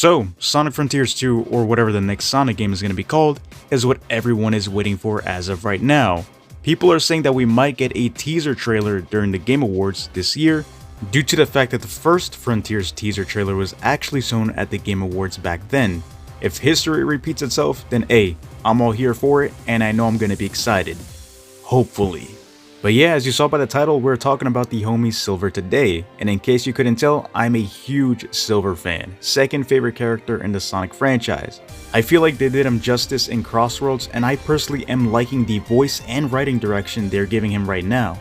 So, Sonic Frontiers 2, or whatever the next Sonic game is going to be called, is what everyone is waiting for as of right now. People are saying that we might get a teaser trailer during the Game Awards this year, due to the fact that the first Frontiers teaser trailer was actually shown at the Game Awards back then. If history repeats itself, then hey, I'm all here for it, and I know I'm going to be excited. Hopefully. But yeah, as you saw by the title, we're talking about the homie Silver today, and in case you couldn't tell, I'm a huge Silver fan, second favorite character in the Sonic franchise. I feel like they did him justice in Crossroads, and I personally am liking the voice and writing direction they're giving him right now.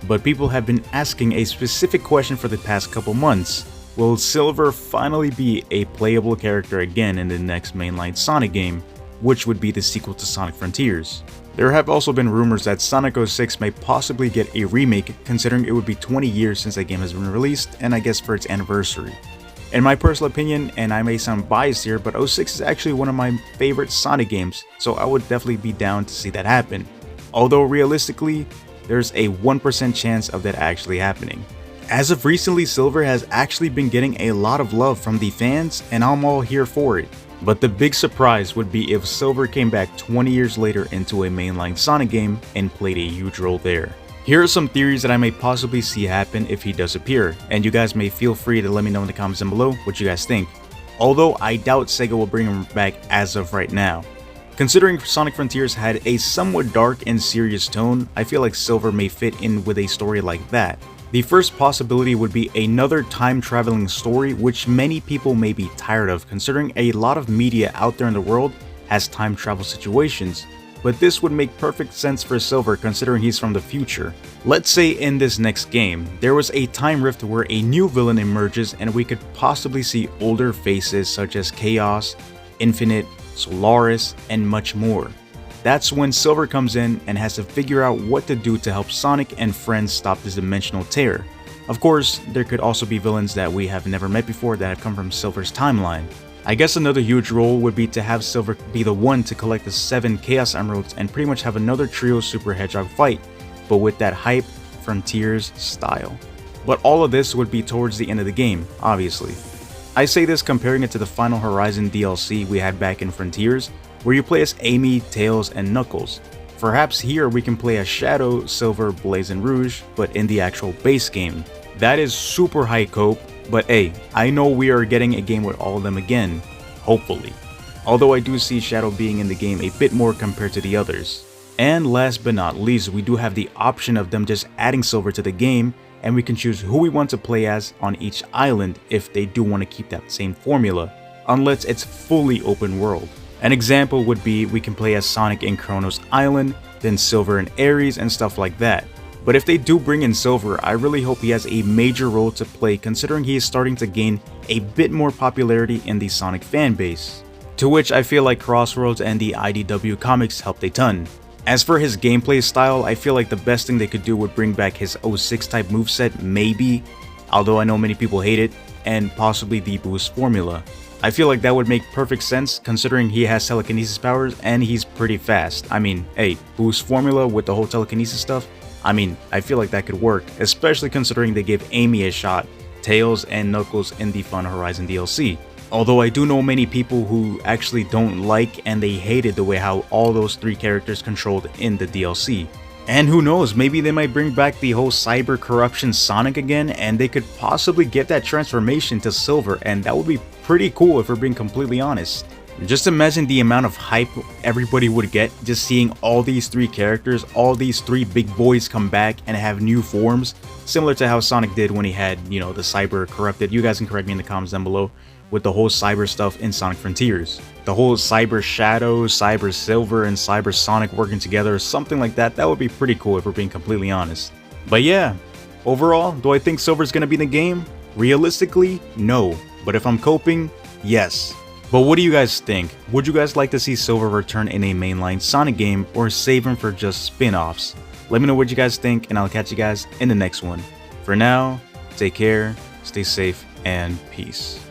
But people have been asking a specific question for the past couple months. Will Silver finally be a playable character again in the next mainline Sonic game, which would be the sequel to Sonic Frontiers? There have also been rumors that Sonic 06 may possibly get a remake, considering it would be 20 years since that game has been released, and I guess for its anniversary. In my personal opinion, and I may sound biased here, but 06 is actually one of my favorite Sonic games, so I would definitely be down to see that happen. Although realistically, there's a 1% chance of that actually happening. As of recently, Silver has actually been getting a lot of love from the fans, and I'm all here for it. But the big surprise would be if Silver came back 20 years later into a mainline Sonic game and played a huge role there. Here are some theories that I may possibly see happen if he does appear, and you guys may feel free to let me know in the comments down below what you guys think. Although I doubt Sega will bring him back as of right now. Considering Sonic Frontiers had a somewhat dark and serious tone, I feel like Silver may fit in with a story like that. The first possibility would be another time-traveling story, which many people may be tired of, considering a lot of media out there in the world has time travel situations. But this would make perfect sense for Silver considering he's from the future. Let's say in this next game, there was a time rift where a new villain emerges and we could possibly see older faces such as Chaos, Infinite, Solaris, and much more. That's when Silver comes in and has to figure out what to do to help Sonic and friends stop this dimensional tear. Of course, there could also be villains that we have never met before that have come from Silver's timeline. I guess another huge role would be to have Silver be the one to collect the 7 Chaos Emeralds and pretty much have another trio Super Hedgehog fight, but with that hype Frontiers style. But all of this would be towards the end of the game, obviously. I say this comparing it to the Final Horizon DLC we had back in Frontiers, where you play as Amy, Tails, and Knuckles. Perhaps here we can play as Shadow, Silver, Blaze, and Rouge, but in the actual base game. That is super high cope, but hey, I know we are getting a game with all of them again, hopefully. Although I do see Shadow being in the game a bit more compared to the others. And last but not least, we do have the option of them just adding Silver to the game, and we can choose who we want to play as on each island if they do want to keep that same formula, unless it's fully open world. An example would be we can play as Sonic in Kronos Island, then Silver in Ares and stuff like that. But if they do bring in Silver, I really hope he has a major role to play considering he is starting to gain a bit more popularity in the Sonic fanbase. To which I feel like Crossroads and the IDW comics helped a ton. As for his gameplay style, I feel like the best thing they could do would bring back his 06 type moveset maybe, although I know many people hate it, and possibly the boost formula. I feel like that would make perfect sense considering he has telekinesis powers and he's pretty fast. I mean, hey, boost formula with the whole telekinesis stuff, I mean, I feel like that could work, especially considering they gave Amy a shot, Tails, and Knuckles in the Final Horizon DLC. Although I do know many people who actually don't like and they hated the way how all those 3 characters controlled in the DLC. And who knows, maybe they might bring back the whole cyber corruption Sonic again and they could possibly get that transformation to Silver, and that would be pretty cool if we're being completely honest. Just imagine the amount of hype everybody would get just seeing all these 3 characters, all these 3 big boys come back and have new forms, similar to how Sonic did when he had, you know, the cyber corrupted. You guys can correct me in the comments down below with the whole cyber stuff in Sonic Frontiers. The whole Cyber Shadow, Cyber Silver, and Cyber Sonic working together, something like that, that would be pretty cool if we're being completely honest. But yeah, overall, do I think Silver's gonna be in the game? Realistically, no. But if I'm coping, yes. But what do you guys think? Would you guys like to see Silver return in a mainline Sonic game or save him for just spin-offs? Let me know what you guys think and I'll catch you guys in the next one. For now, take care, stay safe, and peace.